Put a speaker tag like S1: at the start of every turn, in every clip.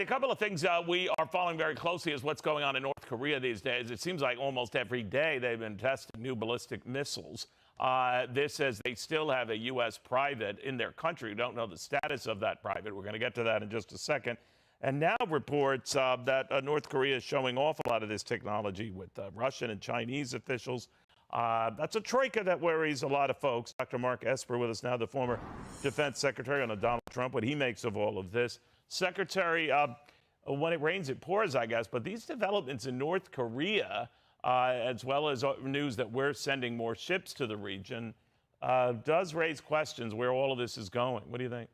S1: A couple of things we are following very closely is what's going on in North Korea these days. It seems like almost every day they've been testing new ballistic missiles. This says they still have a U.S. private in their country. We don't know the status of that private. We're going to get to that in just a second. And now reports that North Korea is showing off a lot of this technology with Russian and Chinese officials. That's a troika that worries a lot of folks. Dr. Mark Esper with us now, the former defense secretary under Donald Trump, what he makes of all of this. Secretary, when it rains, it pours, I guess. But these developments in North Korea, as well as news that we're sending more ships to the region, does raise questions where all of this is going. What do you think?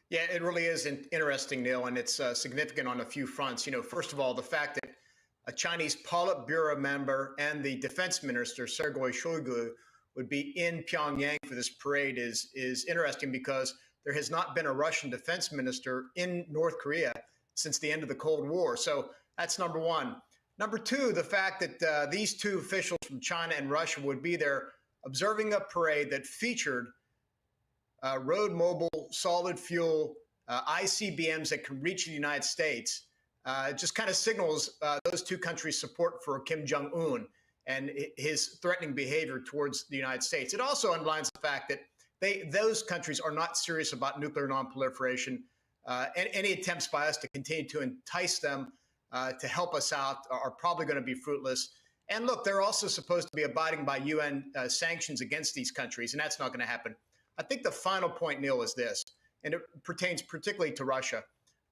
S2: Yeah, it really is interesting, Neil, and it's significant on a few fronts. You know, first of all, the fact that a Chinese Politburo member and the defense minister, Sergei Shoigu, would be in Pyongyang for this parade is interesting because there has not been a Russian defense minister in North Korea since the end of the Cold War. So that's number one. Number two, the fact that these two officials from China and Russia would be there observing a parade that featured road mobile solid fuel ICBMs that can reach the United States. Just kind of signals those two countries' support for Kim Jong-un and his threatening behavior towards the United States. It also underlines the fact that those countries are not serious about nuclear nonproliferation. Any attempts by us to continue to entice them to help us out are probably going to be fruitless. And look, they're also supposed to be abiding by UN sanctions against these countries, and that's not going to happen. I think the final point, Neil, is this, and it pertains particularly to Russia.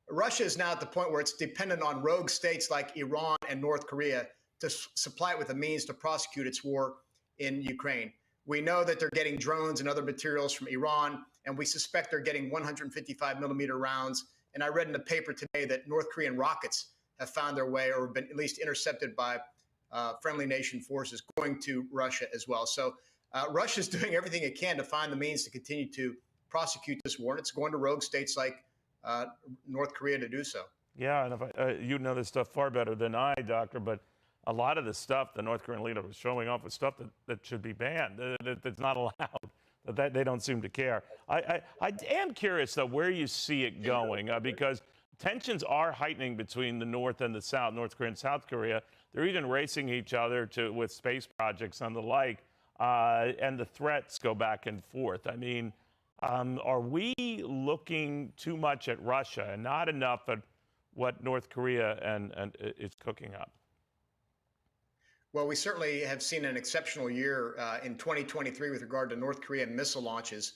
S2: Russia is now at the point where it's dependent on rogue states like Iran and North Korea to supply it with a means to prosecute its war in Ukraine. We know that they're getting drones and other materials from Iran, and we suspect they're getting 155 millimeter rounds. And I read in the paper today that North Korean rockets have found their way or been at least intercepted by friendly nation forces going to Russia as well. So Russia's doing everything it can to find the means to continue to prosecute this war. And it's going to rogue states like North Korea to do so.
S1: Yeah, and if you know this stuff far better than I, Doctor, but a lot of the stuff the North Korean leader was showing off was stuff that should be banned, that's not allowed, that they don't seem to care. I am curious, though, where you see it going, because tensions are heightening between the North and the South, North Korea and South Korea. They're even racing each other with space projects and the like, and the threats go back and forth. I mean, are we looking too much at Russia and not enough at what North Korea and is cooking up?
S2: Well, we certainly have seen an exceptional year in 2023 with regard to North Korean missile launches.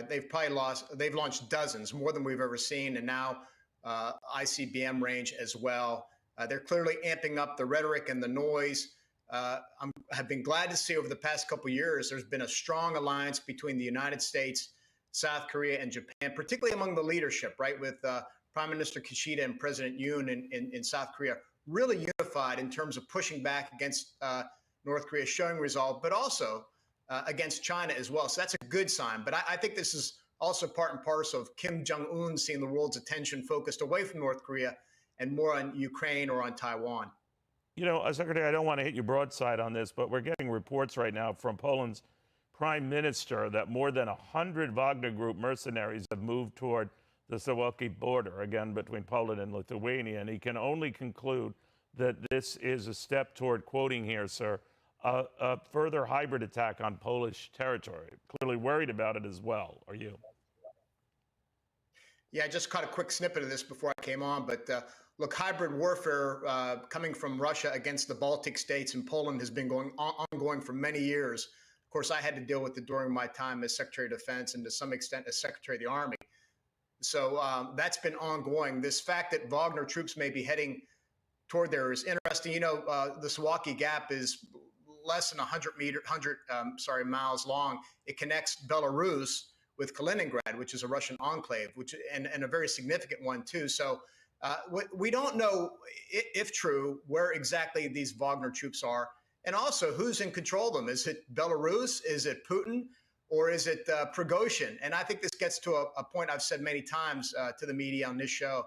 S2: They've launched dozens, more than we've ever seen, and now ICBM range as well. They're clearly amping up the rhetoric and the noise. Have been glad to see over the past couple of years there's been a strong alliance between the United States, South Korea, and Japan, particularly among the leadership, right, with Prime Minister Kishida and President Yoon in South Korea, really unified in terms of pushing back against North Korea, showing resolve, but also against China as well. So that's a good sign. But I think this is also part and parcel of Kim Jong-un seeing the world's attention focused away from North Korea and more on Ukraine or on Taiwan.
S1: You know, Secretary, I don't want to hit you broadside on this, but we're getting reports right now from Poland's prime minister that more than 100 Wagner Group mercenaries have moved toward the Suwalki border, again, between Poland and Lithuania. And he can only conclude that this is a step toward, quoting here, sir, a further hybrid attack on Polish territory. Clearly worried about it as well. Are you?
S2: Yeah, I just caught a quick snippet of this before I came on. But look, hybrid warfare coming from Russia against the Baltic states and Poland has been ongoing for many years. Of course, I had to deal with it during my time as Secretary of Defense and to some extent as Secretary of the Army. So that's been ongoing. This fact that Wagner troops may be heading toward there is interesting. You know, the Suwalki Gap is less than 100 miles long. It connects Belarus with Kaliningrad, which is a Russian enclave, and a very significant one too. So we don't know, if true, where exactly these Wagner troops are, and also who's in control of them. Is it Belarus? Is it Putin? Or is it Prigozhin? And I think this gets to a point I've said many times to the media on this show,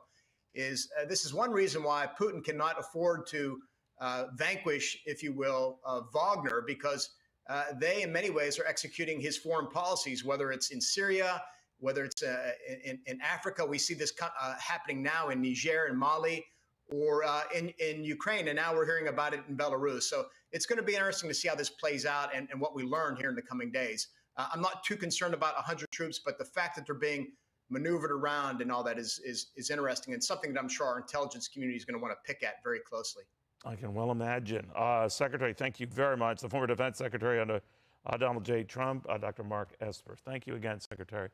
S2: is this is one reason why Putin cannot afford to vanquish, if you will, Wagner, because they in many ways are executing his foreign policies, whether it's in Syria, whether it's in Africa, we see this happening now in Niger and Mali, or in Ukraine, and now we're hearing about it in Belarus. So it's going to be interesting to see how this plays out and what we learn here in the coming days. I'm not too concerned about 100 troops, but the fact that they're being maneuvered around and all that is interesting, and something that I'm sure our intelligence community is going to want to pick at very closely.
S1: I can well imagine. Secretary, thank you very much. The former Defense Secretary under Donald J. Trump, Dr. Mark Esper. Thank you again, Secretary.